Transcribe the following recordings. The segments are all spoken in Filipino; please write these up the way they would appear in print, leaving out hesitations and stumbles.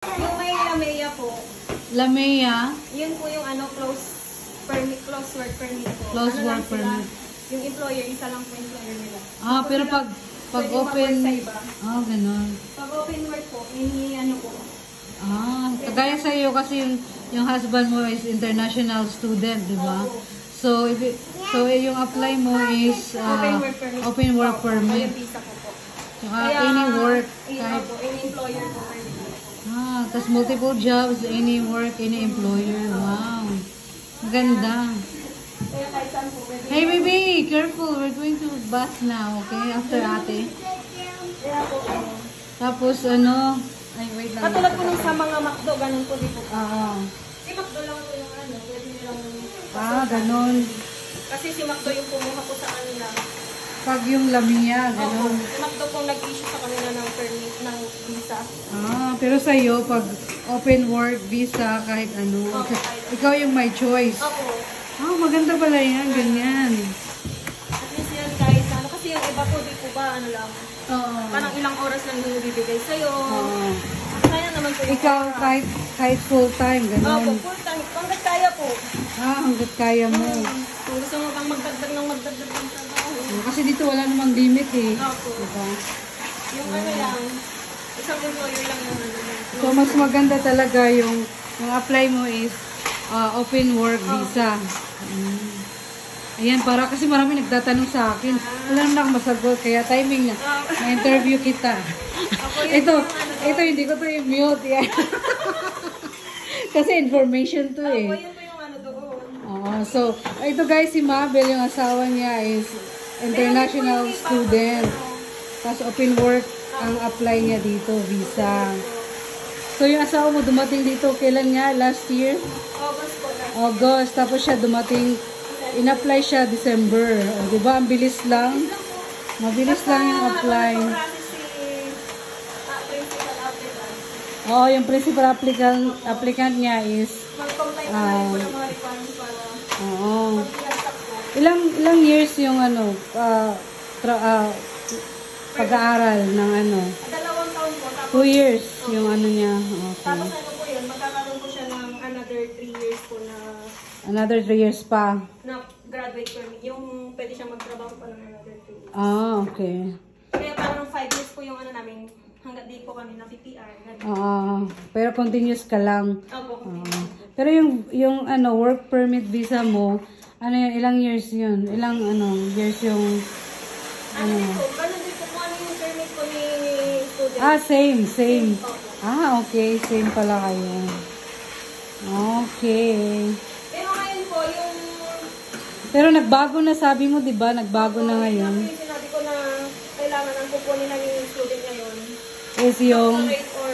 Yung may Lamea po. Lamea? Yun po yung ano, close work permit po. Close ano work permit. Yung employer, isa lang po employer nila. Ah, pero pag open... Ah, ganun. Pag open work po, ano po. Ah, kagaya sa iyo kasi yung husband mo is international student, di ba? So, yung apply mo is open work permit. Yung visa ko po. Any work. Kahit any employer po. Ah, tas multiple jobs, any work, any employer. Wow. Maganda. Kaya kahit saan po. Hey baby, careful. We're going to bath now, okay? After ate. Kaya po. Tapos ano, ay wait lang. Katulad po nung sa mga McDo, ganun po dito. Si McDo lang po yung ano, pwede nilang... ganun. Kasi si McDo yung kumuha po sa kanila. Pag yung Lamea, ganun. Si McDo pong nag-issue sa kanila ng permit, ng visa. Pero sa'yo, pag open work, visa, kahit ano. Ikaw yung may choice. Opo. Maganda pala yan, ganyan. At least yan kahit ano, kasi yung iba po, di po ba, ano lang. Parang ilang oras lang yung bibigay sa'yo. Kaya naman po. Ikaw, kahit full time, ganun. Opo, full time. Hanggat kaya po. Hanggat kaya mo. Kung gusto mo pang magdagdag ng trabaho. Kasi dito wala namang limit eh. Opo. Diba? Yung ano lang, isang employer lang yung ano. So, mas maganda talaga yung apply mo is open work visa. Ayan, para kasi marami nagtatanong sa akin. Wala naman akong masagot, kaya timing na. Na-interview kita. ito, hindi ko to i-mute. Yan. Kasi information to eh. Yun po yung ano doon. So, ito guys, si Mabel, yung asawa niya is international student. Tapos open work ang apply niya dito, visa. So, yung asawa mo dumating dito, kailan nga? Last year? August po na. August. Tapos siya dumating, in-apply siya December. O, diba? Ang bilis lang. Mabilis lang yung apply. Oo, yung principal applicant niya is ilang years yung ano pag-aaral ng ano? 2 taon po. 2 years yung ano niya. Okay. Tapos ano po yun, magkakaroon po siya ng another 3 years po na... Another 3 years pa? Na graduate permit. Yung pwede siyang magtrabaho pa ng another 3 years. Okay. Kaya parang 5 years po yung ano namin, hanggat di po kami na PPR. Pero continuous ka lang. Opo. Pero yung ano, work permit visa mo, ano yun, ilang years yun? Ilang years yung... Ano din po, ganun din po kung ano yung permit ko ni student. Same. Okay. Same pala kayo. Okay. Pero ngayon po, yung... Pero nagbago na, sabi mo, di ba? Nagbago na ngayon. Yung sinabi ko na kailangan ang kukunin na yung student ngayon. Is yung... Doctorate or...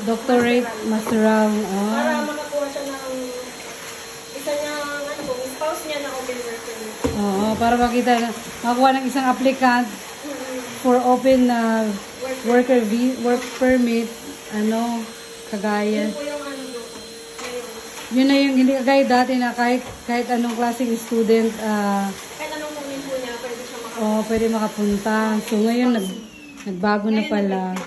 Doctorate, masteral. Para makakuha siya ng... Isa niya, ano po, spouse niya na open work permit. Para makuha ng isang applicant for open work permit, kagaya. Yun po yung ano doon. Yun na yung hindi kagaya dati na kahit anong klaseng student, Kahit anong kunin po niya, pwede siya makapunta. pwede makapunta. So ngayon, nagbago na pala.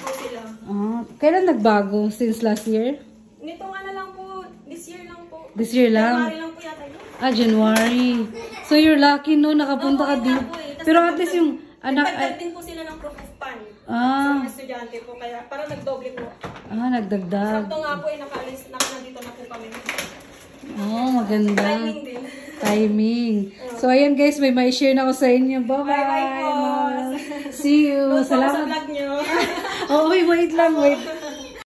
Kailan nagbago? Since last year? Nitong ano lang po, this year lang po. This year lang? January lang po yata yun. January. So you're lucky no, nakapunta ka dito. Pero at least yung anak... Nagdagdag din po sila ng proof of fund. Sa mga estudyante po, kaya parang nagdoble po. Nagdagdag. Sakto nga po, nakaalis, nandito na po kami. Maganda. Timing din. Timing. So ayan guys, may share na ako sa inyo. Bye-bye. Bye-bye po. See you. Salamat. Sa Salamat. vlog nyo. Wait lang.